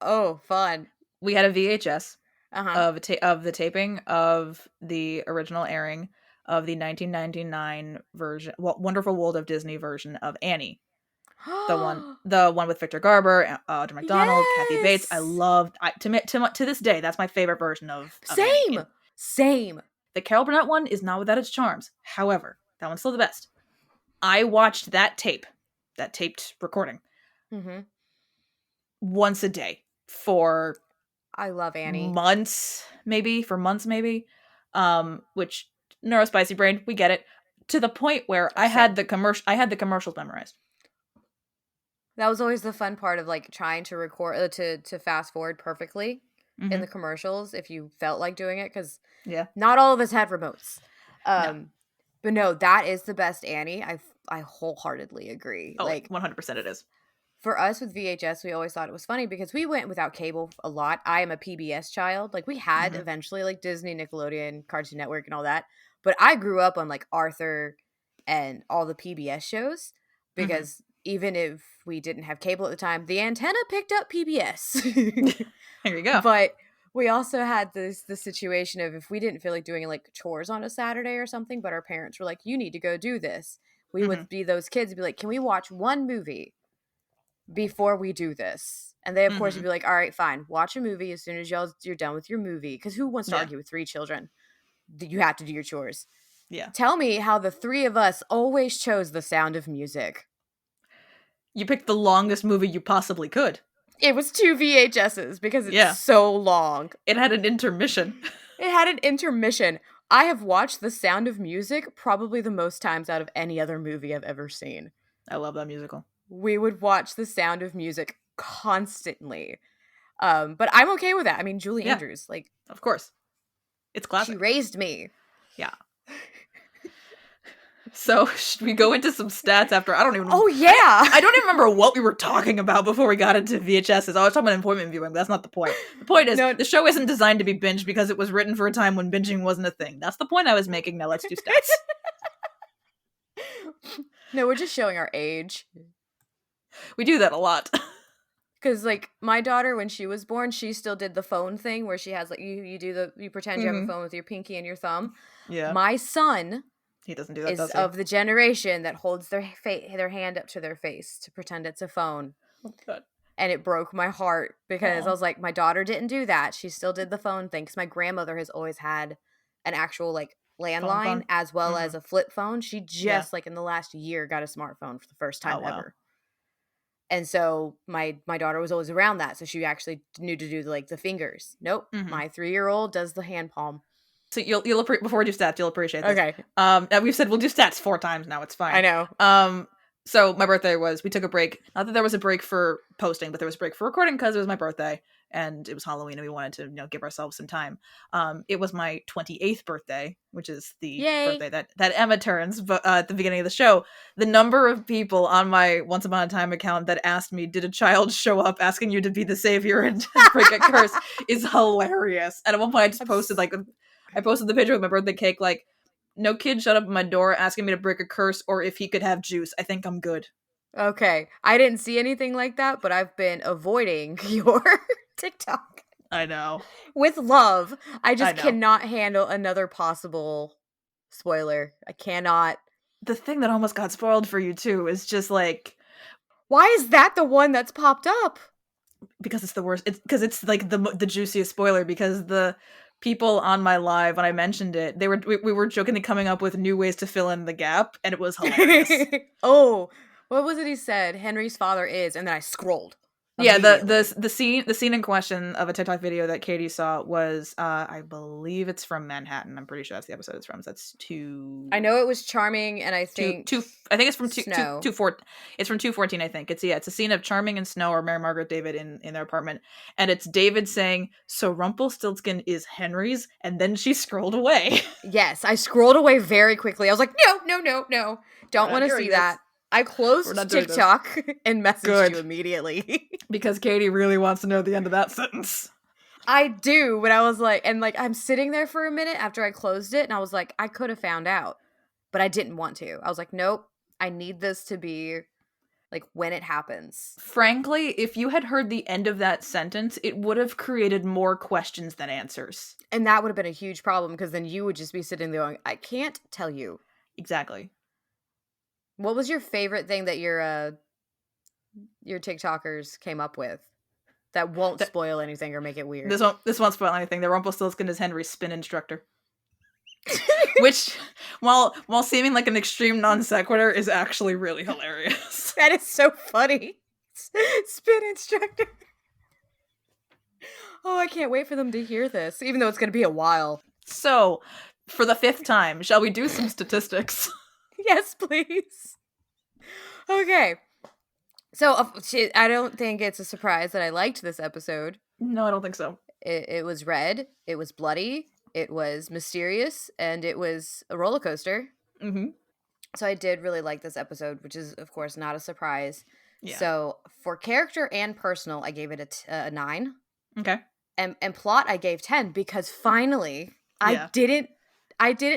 Oh, fun. We had a VHS Uh-huh. of of the taping of the original airing of the 1999 version, Wonderful World of Disney version of Annie. The one with Victor Garber, Audra McDonald, Kathy Bates. I Yes. loved. To this day, that's my favorite version of Annie. Same. Same. The Carol Burnett one is not without its charms. However, that one's still the best. I watched that tape, that taped recording, Mhm. once a day for I love Annie. months maybe. Which neurospicy brain, we get it. To the point where Same. I had the commercials memorized. That was always the fun part of like trying to record to fast forward perfectly in Hmm. the commercials if you felt like doing it because Yeah. not all of us had remotes. No. But no, that is the best Annie. I wholeheartedly agree. Oh, Like 100% it is. for us with VHS, we always thought it was funny because we went without cable a lot. I am a PBS child. Like we had Hmm. eventually like Disney, Nickelodeon, Cartoon Network, and all that. But I grew up on like Arthur and all the PBS shows Hmm. because even if we didn't have cable at the time, the antenna picked up PBS. There you go. But we also had the situation of if we didn't feel like doing like chores on a Saturday or something, but our parents were like, "You need to go do this." We Hmm. would be those kids and be like, "Can we watch one movie before we do this?" And they, of course, would Hmm. be like, "All right, fine. Watch a movie as soon as you're done with your movie." Because who wants to Yeah. argue with 3 children? You have to do your chores. Yeah. Tell me how the 3 of us always chose The Sound of Music. You picked the longest movie you possibly could. It was 2 VHSs because it's Yeah. so long. It had an intermission. It had an intermission. I have watched The Sound of Music probably the most times out of any other movie I've ever seen. I love that musical. We would watch The Sound of Music constantly. But I'm okay with that. I mean, Julie Yeah, Andrews, like, of course. It's she classic. raised me. Yeah. So should we go into some stats after? I don't even. Oh yeah. I don't even remember what we were talking about before we got into VHSs. I was talking about appointment viewing, but that's not the point. The point is, No. the show isn't designed to be binged because it was written for a time when binging wasn't a thing. That's the point I was making. Now let's do stats. No, we're just showing our age. We do that a lot. Because, like, my daughter, when she was born, she still did the phone thing where she has, like, you pretend you have a phone with your pinky and your thumb. Yeah. My son He doesn't do that, is does he? of the generation that holds their hand up to their face to pretend it's a phone. Oh, God. And it broke my heart because Aww. I was like, my daughter didn't do that. She still did the phone thing because my grandmother has always had an actual, like, landline Phone. as well as a flip phone. She just, like, in the last year got a smartphone for the first time ever. And so my daughter was always around that, so she actually knew to do the fingers. Nope, my 3-year-old does the hand palm. So you'll before we do stats, you'll appreciate this. Okay. We've said we'll do stats 4 times now. It's fine. I know. So my birthday we took a break. Not that there was a break for posting, but there was a break for recording because it was my birthday and it was Halloween and we wanted to give ourselves some time. It was my 28th birthday, which is the birthday that Emma turns. But at the beginning of the show, the number of people on my Once Upon a Time account that asked me, "Did a child show up asking you to be the savior and break a curse?" is hilarious. And at one point, I just posted I posted the picture with my birthday cake, like, "No kid shut up at my door asking me to break a curse or if he could have juice. I think I'm good." Okay. I didn't see anything like that, but I've been avoiding your TikTok. I know. With love. I just cannot handle another possible spoiler. I cannot. The thing that almost got spoiled for you, too, is just like... Why is that the one that's popped up? Because it's the worst. It's because it's like the juiciest spoiler because the... people on my live when I mentioned it, we were jokingly coming up with new ways to fill in the gap, and it was hilarious. Oh, what was it he said? Henry's father is, and then I scrolled. Yeah, the scene in question of a TikTok video that Katie saw was I believe it's from Manhattan. I'm pretty sure that's the episode it's from. So that's 2. I know it was Charming, and I think I think it's from Snow. 214. It's from 214. I think it's a scene of Charming and Snow or Mary Margaret David in their apartment, and it's David saying, "So Rumpelstiltskin is Henry's," and then she scrolled away. Yes, I scrolled away very quickly. I was like, no, don't want to see that. I closed TikTok and messaged you immediately. Because Katie really wants to know the end of that sentence. I do, but I was like, and like, I'm sitting there for a minute after I closed it, and I was like, I could have found out, but I didn't want to. I was like, nope, I need this to be, like, when it happens. Frankly, if you had heard the end of that sentence, it would have created more questions than answers. And that would have been a huge problem, because then you would just be sitting there going, I can't tell you. Exactly. What was your favorite thing that your TikTokers came up with that won't spoil anything or make it weird? This won't spoil anything. The Rumpelstiltskin is Henry's spin instructor. Which, while seeming like an extreme non sequitur, is actually really hilarious. That is so funny. Spin instructor. Oh, I can't wait for them to hear this, even though it's going to be a while. So, for the 5th time, shall we do some statistics? Yes, please. Okay. So, I don't think it's a surprise that I liked this episode. No, I don't think so. It was red, it was bloody, it was mysterious, and it was a roller coaster. Mm-hmm. So I did really like this episode, which is, of course, not a surprise. Yeah. So for character and personal, I gave it a 9. Okay. And plot, I gave 10 because finally I didn't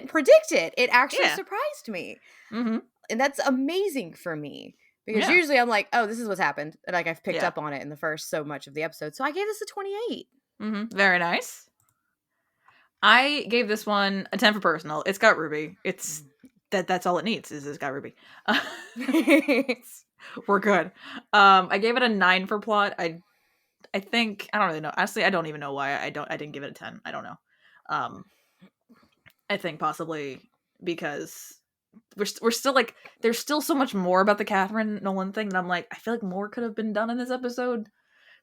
predict it. It actually surprised me. Mm-hmm. And that's amazing for me. Because usually I'm like, oh, this is what's happened. And like I've picked up on it in the first so much of the episode. So I gave this a 28. Mm-hmm. Very nice. I gave this one a 10 for personal. It's got Ruby. It's that's all it needs is it's got Ruby. We're good. I gave it a 9 for plot. I think I don't really know. Honestly, I don't even know why I didn't give it a 10. I don't know. I think possibly because we're still like there's still so much more about the Catherine Nolan thing that I'm like I feel like more could have been done in this episode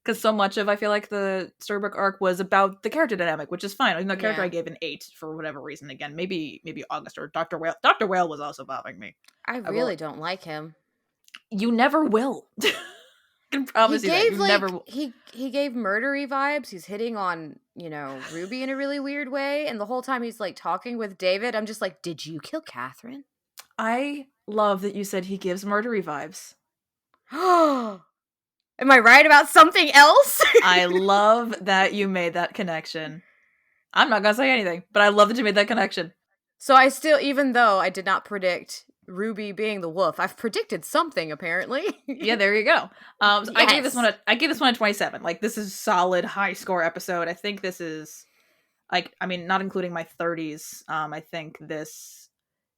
because so much of I feel like the storybook arc was about the character dynamic, which is fine. Even though character I gave an 8 for whatever reason. Again, maybe August or Dr. Whale. Dr. Whale was also bothering me. I really don't like him. You never will. I can promise you that. You never will. He gave murdery vibes. He's hitting on, Ruby in a really weird way. And the whole time he's like talking with David, I'm just like, did you kill Catherine? I love that you said he gives murdery vibes. Am I right about something else? I love that you made that connection. I'm not gonna say anything, but I love that you made that connection. So I still, even though I did not predict Ruby being the wolf, I've predicted something apparently. Yeah, there you go. So I gave this one Yes. a 27. Like, this is solid high score episode. I think this is like, I mean, not including my 30s. I think this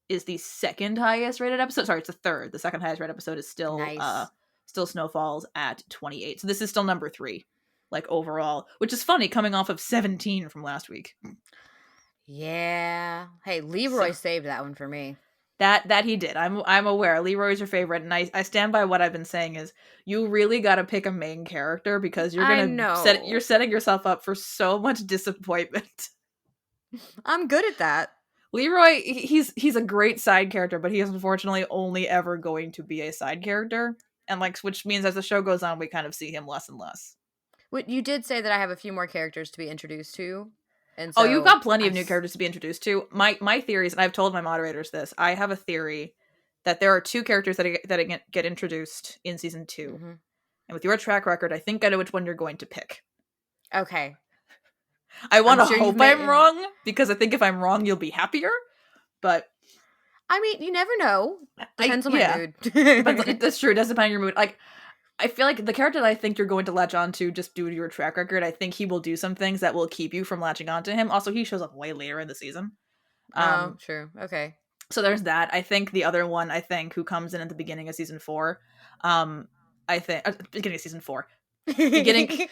is the second highest rated episode. Sorry, it's the third. The second highest rated episode is Nice. still Snowfalls at 28. So this is still number 3, like, overall, which is funny coming off of 17 from last week. Yeah. Hey, Leroy So saved that one for me. that he did. I'm aware. Leroy's your favorite, and I stand by what I've been saying is you really got to pick a main character because I you're know. setting yourself up for so much disappointment. I'm good at that. Leroy, he's a great side character, but he is unfortunately only ever going to be a side character, and like, which means as the show goes on, we kind of see him less and less. What you did say that I have a few more characters to be introduced to, and Oh, you've so got plenty of new characters to be introduced to. My theories, and I've told my moderators this. I have a theory that there are 2 characters that get introduced in season 2, hmm and with your track record, I think I know which one you're going to pick. Okay. I want I'm to sure you've hope I'm made. wrong because I think if I'm wrong, you'll be happier. But I mean, you never know. I Depends on my yeah, mood. depends. That's true. It does depend on your mood. Like, I feel like the character that I think you're going to latch on to just due to your track record, I think he will do some things that will keep you from latching on to him. Also, he shows up way later in the season. Oh, Um, true. Okay. so there's that. I think the other one, I think, who comes in at the beginning of season 4, I think beginning of season 4, beginning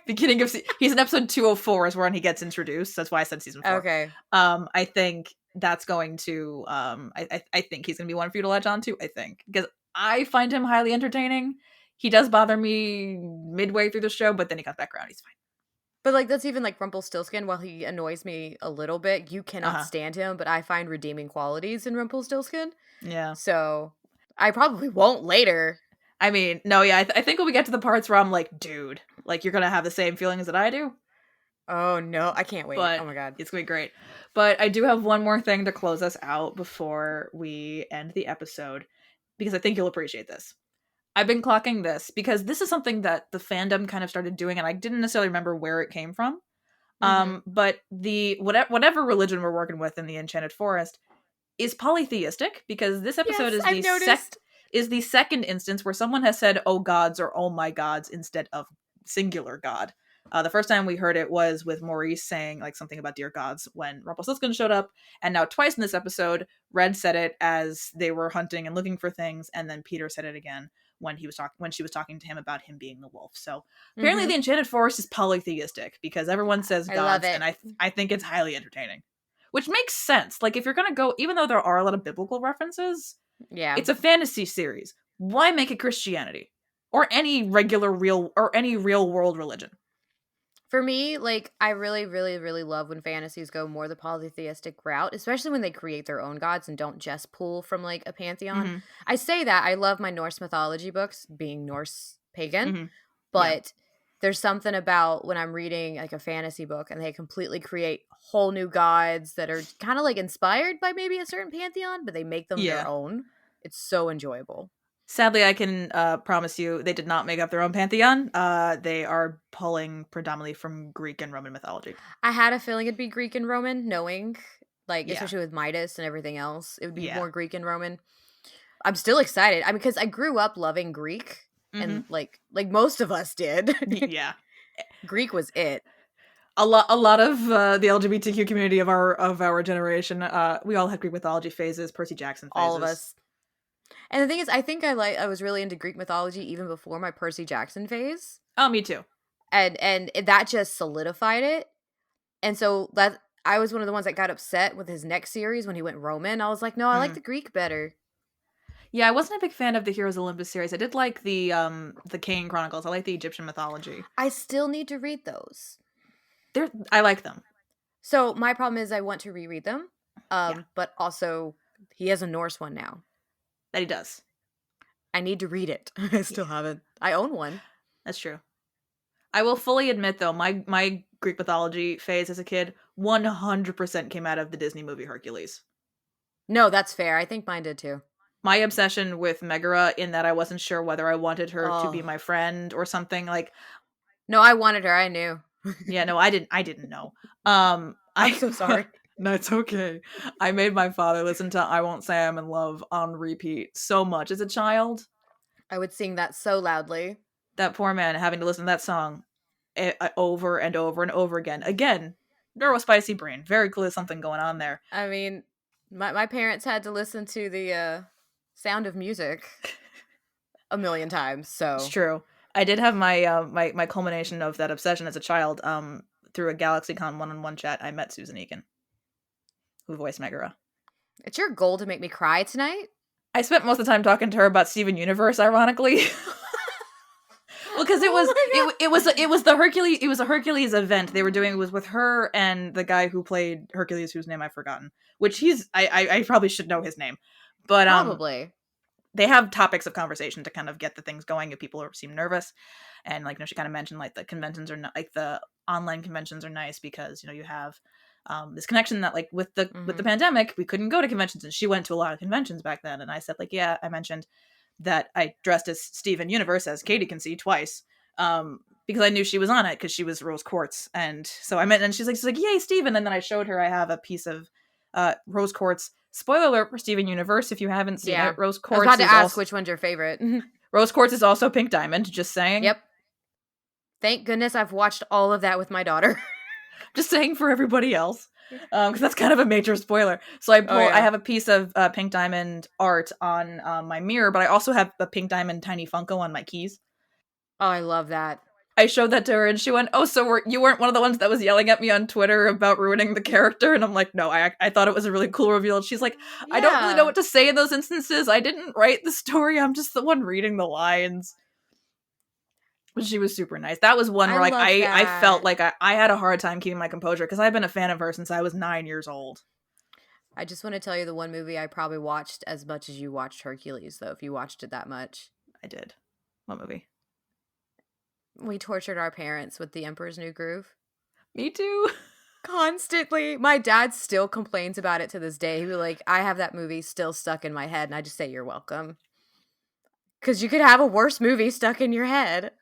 beginning of he's in episode 204 is when he gets introduced. That's why I said season 4. Okay. I think that's going to I think he's gonna be one for you to latch on to. I think because I find him highly entertaining. He does bother me midway through the show, but then he comes back around. He's fine. But like that's even like Rumpelstiltskin. While he annoys me a little bit, you Uh cannot huh. stand him. But I find redeeming qualities in Rumpelstiltskin. Yeah. So I probably won't later. I mean, no, yeah. I think when we get to the parts where I'm like, dude, like you're gonna have the same feelings that I do. Oh no, I can't wait. But Oh my god. it's gonna be great. But I do have one more thing to close us out before we end the episode because I think you'll appreciate this. I've been clocking this because this is something that the fandom kind of started doing, and I didn't necessarily remember where it came from. Mm-hmm. But the whatever religion we're working with in the Enchanted Forest is polytheistic because this episode Yes, I've noticed. is the second instance where someone has said "oh gods" or "oh my gods" instead of singular god. The first time we heard it was with Maurice saying like something about dear gods when Rumpelstiltskin showed up, and now twice in this episode, Red said it as they were hunting and looking for things, and then Peter said it again when she was talking to him about him being the wolf. So apparently, Mm-hmm. the Enchanted Forest is polytheistic because everyone says I love gods, it. and I think it's highly entertaining, which makes sense. Like if you're gonna go, even though there are a lot of biblical references, Yeah. it's a fantasy series. Why make it Christianity or any regular real world religion? For me, like, I really, really, really love when fantasies go more the polytheistic route, especially when they create their own gods and don't just pull from, like, a pantheon. Mm-hmm. I say that. I love my Norse mythology books, being Norse pagan, Mm-hmm. Yeah. but there's something about when I'm reading, like, a fantasy book and they completely create whole new gods that are kind of, like, inspired by maybe a certain pantheon, but they make them their Yeah. own. It's so enjoyable. Sadly, I can promise you they did not make up their own pantheon. They are pulling predominantly from Greek and Roman mythology. I had a feeling it'd be Greek and Roman, knowing, like, Yeah. especially with Midas and everything else, it would be Yeah. more Greek and Roman. I'm still excited. I mean, because I grew up loving Greek, Mm-hmm. and like most of us did. Yeah. Greek was it. A lot of the LGBTQ community of our generation, we all had Greek mythology phases, Percy Jackson All of phases. us. And the thing is, I think I was really into Greek mythology even before my Percy Jackson phase, Oh, me too. and that just solidified it. And so that I was one of the ones that got upset with his next series when he went Roman. I was like, no, I like Mm. the Greek better. Yeah, I wasn't a big fan of the Heroes Olympus series. I did like the King Chronicles. I like the Egyptian mythology. I still need to read those. I like them. So my problem is I want to reread them, Yeah, but also he has a Norse one now. that he does. I need to read it. I still Yeah, haven't. I own one. that's true. I will fully admit though, my Greek mythology phase as a kid 100% came out of the Disney movie Hercules. No, that's fair. I think mine did too. My obsession with Megara, in that I wasn't sure whether I wanted her to be Oh. my friend or something. Like, No, I wanted her. I knew. yeah, no, I didn't know. I'm so sorry. No, it's okay. I made my father listen to "I Won't Say I'm in Love" on repeat so much as a child. I would sing that so loudly. That poor man having to listen to that song over and over and over again. Again, neurospicy brain. Very clearly something going on there. I mean, my parents had to listen to the Sound of Music a million times, It's so true. I did have my culmination of that obsession as a child. Through a GalaxyCon one-on-one chat, I met Susan Egan, who voiced Megara. it's your goal to make me cry tonight? I spent most of the time talking to her about Steven Universe, ironically. Well, because it was Oh my it was the Hercules, it was a Hercules event they were doing. It was with her and the guy who played Hercules, whose name I've forgotten. Which I probably should know his name, but Probably. they have topics of conversation to kind of get the things going if people seem nervous. And like, you know, she kind of mentioned like the conventions are not, like the online conventions are nice because, you know, you have this connection that like with the Mhm. pandemic we couldn't go to conventions, and she went to a lot of conventions back then. And I said like, yeah, I mentioned that I dressed as Steven Universe, as Katie can see, twice, because I knew she was on it because she was Rose Quartz. And so I meant, and she's like, yay, Steven. And then I showed her I have a piece of Rose Quartz. Spoiler alert for Steven Universe if you haven't seen it. Yeah. I was about to ask which one's your favorite. Rose Quartz is also Pink Diamond. Just saying. Yep. Thank goodness I've watched all of that with my daughter. Just saying for everybody else, because that's kind of a major spoiler. So Oh I yeah. have a piece of Pink Diamond art on my mirror, but I also have a Pink Diamond tiny Funko on my keys. Oh, I love that. I showed that to her, and she went, "Oh, so you weren't one of the ones that was yelling at me on Twitter about ruining the character?" And I'm like, "No, I thought it was a really cool reveal." And she's like, "I don't really know Yeah. what to say in those instances. I didn't write the story. I'm just the one reading the lines." But she was super nice. That was one I where like love I felt that. like I had a hard time keeping my composure because I've been a fan of her since I was 9 years old. I just want to tell you the one movie I probably watched as much as you watched Hercules, though, if you watched it that much. I did. What movie? We tortured our parents with The Emperor's New Groove. Me too. Constantly. My dad still complains about it to this day. He'd be like, I have that movie still stuck in my head. And I just say, you're welcome. Because you could have a worse movie stuck in your head.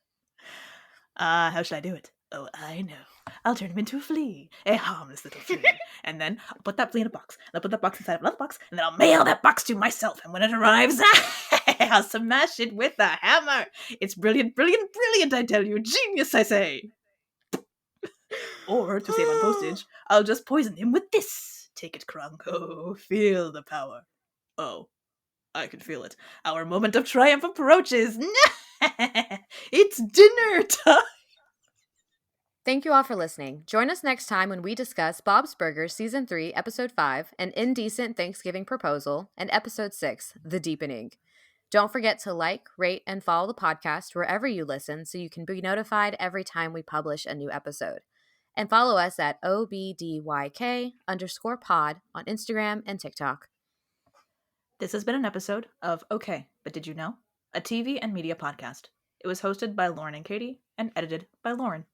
How should I do it? Oh, I know. I'll turn him into a flea. A harmless little flea. And then I'll put that flea in a box. And I'll put that box inside of another box. And then I'll mail that box to myself. And when it arrives, I'll smash it with a hammer. It's brilliant, brilliant, brilliant, I tell you. Genius, I say. Or, to save on postage, I'll just poison him with this. Take it, Krunk. Oh, feel the power. Oh, I can feel it. Our moment of triumph approaches. It's dinner time. Thank you all for listening. Join us next time when we discuss Bob's Burgers Season 3, Episode 5, An Indecent Thanksgiving Proposal, and Episode 6, The Deepening. Don't forget to like, rate, and follow the podcast wherever you listen so you can be notified every time we publish a new episode. And follow us at OBDYK_pod on Instagram and TikTok. This has been an episode of Okay, But Did You Know? A TV and media podcast. It was hosted by Lauren and Katie and edited by Lauren.